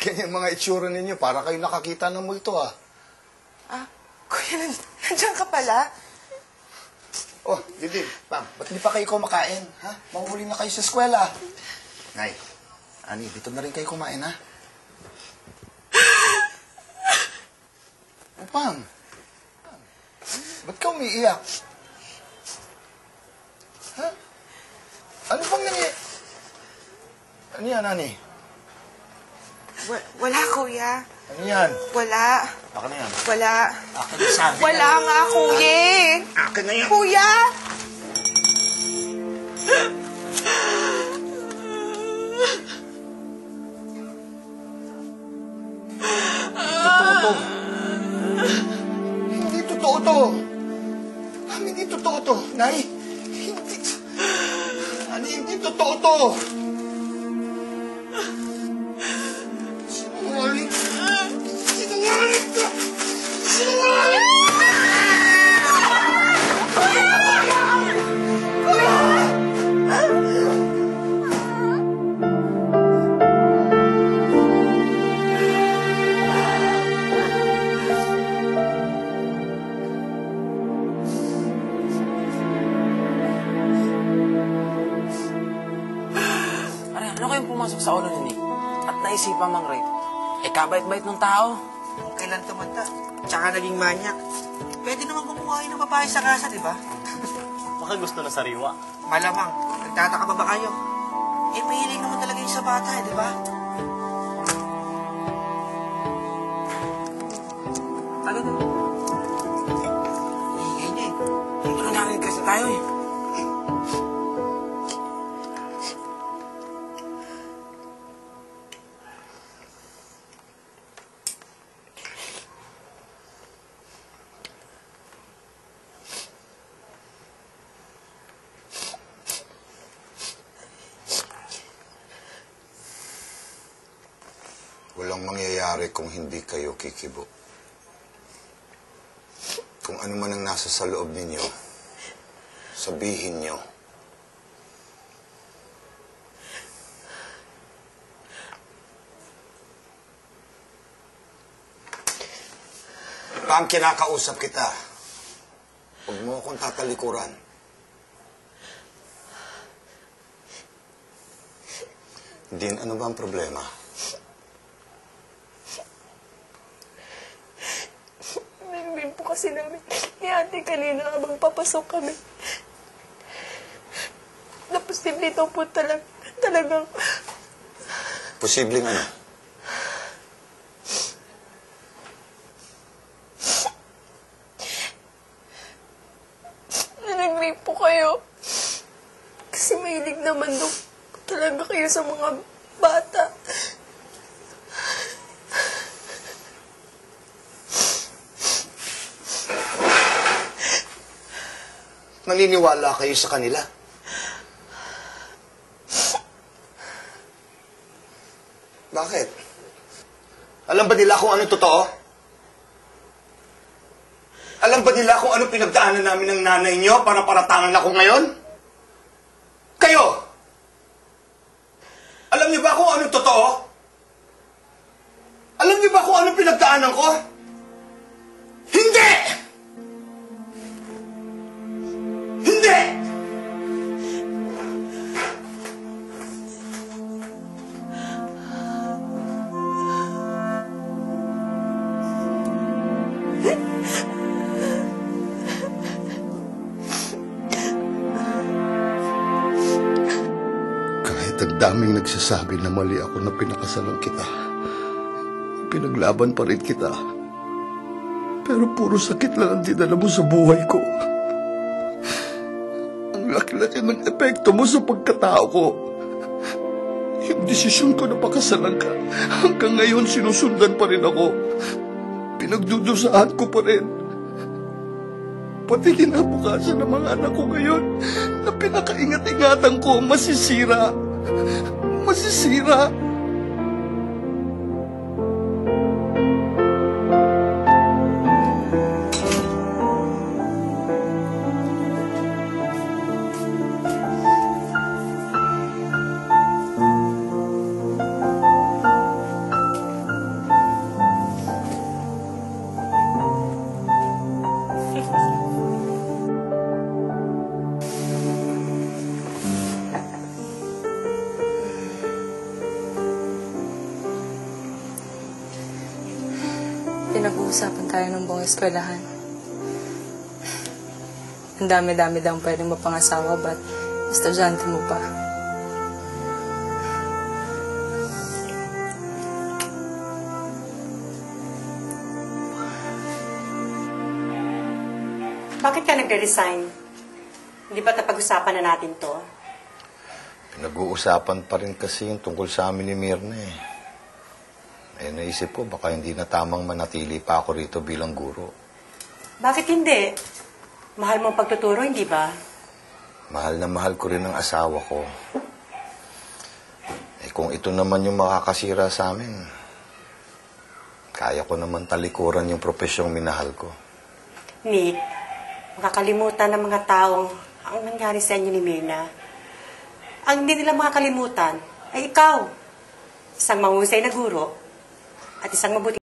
Ganyan mga itsura ninyo, para kayo nakakita ng multo, ah. Ah, Kuya, nandiyan ka pala? Oh, Didin, Pam, ba't di pa kayo kumakain, ha? Mahuli na kayo sa eskwela. Nay, Ani, dito na rin kayo kumain, ha? Oh, Pam. Ba't ka umiiyak? Ha? Ano bang nangyay? Ano yan, Ani? Wala, Kuya. Ano yan? Wala. Baka na yan. Wala. Akin na sabi. Wala nga, Kuya. Akin na yan. Kuya! Totoo to. Hindi totoo to. Hindi totoo to. Nay, hindi. Ani, hindi totoo to. Sinungaling. Sinungaling ka. Sinungaling. Ano kayong pumasok sa ulo ni Nick? At naisipan mang rape? Eh, kabait-bait ng tao. Kailan tumanda? Tsaka naging manyak. Pwede naman kumuha ng babae sa kasa, di ba? Baka gusto na sariwa. Malamang. Nagtataka ba kayo? Eh, mahilig naman talaga yung sa bata, eh, di ba? Agad na. Hihingay niya eh. Ano namin kasi tayo eh? Walang mangyayari kung hindi kayo kikibo. Kung ano man ang nasa sa loob ninyo, sabihin nyo. Pam, kinakausap kita. Huwag mo akong tatalikuran. Din, ano ba ang problema? Nagbihin po kasi namin ni ate kanina habang papasok kami. Naposible daw po talagang... Posibleng ano? Nag-rape po kayo. Kasi mahilig naman daw talaga kayo sa mga bata. Naniniwala kayo sa kanila? Bakit? Alam ba nila kung ano totoo? Alam ba nila kung ano pinagdaanan namin ng nanay niyo para paratangan ako ngayon? Kayo! Alam niyo ba kung ano totoo? Alam niyo ba kung ano pinagdaanan ko? Hindi! Hindi! Kahit ang daming nagsasabi na mali ako na pinakasalan kita, pinaglaban pa rin kita. Pero puro sakit lang ang dinala mo sa buhay ko. Ang laki-laki ng epekto mo sa pagkatao ko. Yung desisyon ko na pakasalan ka, hanggang ngayon sinusundan pa rin ako. Pinagdudusahan ko pa rin. Pati kinabukasan ng mga anak ko ngayon na pinakaingat-ingatan ko, masisira. Masisira. pinag-uusapan tayo ng buong eskwelahan. Ang dami-dami daw pwedeng mapangasawa, ba't estudyante mo pa? Bakit ka nagre-resign? Hindi ba napag-usapan na natin to? Pinag-uusapan pa rin kasi yung tungkol sa amin ni Mirna eh. Eh, naisip ko, baka hindi na tamang manatili pa ako rito bilang guro. Bakit hindi? Mahal mo ang pagtuturo, hindi ba? Mahal na mahal ko rin ang asawa ko. Eh, kung ito naman yung makakasira sa amin, kaya ko naman talikuran yung profesyong minahal ko. Nick, makakalimutan ng mga taong ang nangyari sa inyo ni Mirna. Ang hindi nila makakalimutan ay ikaw. Isang mahusay na guro at isang mabuting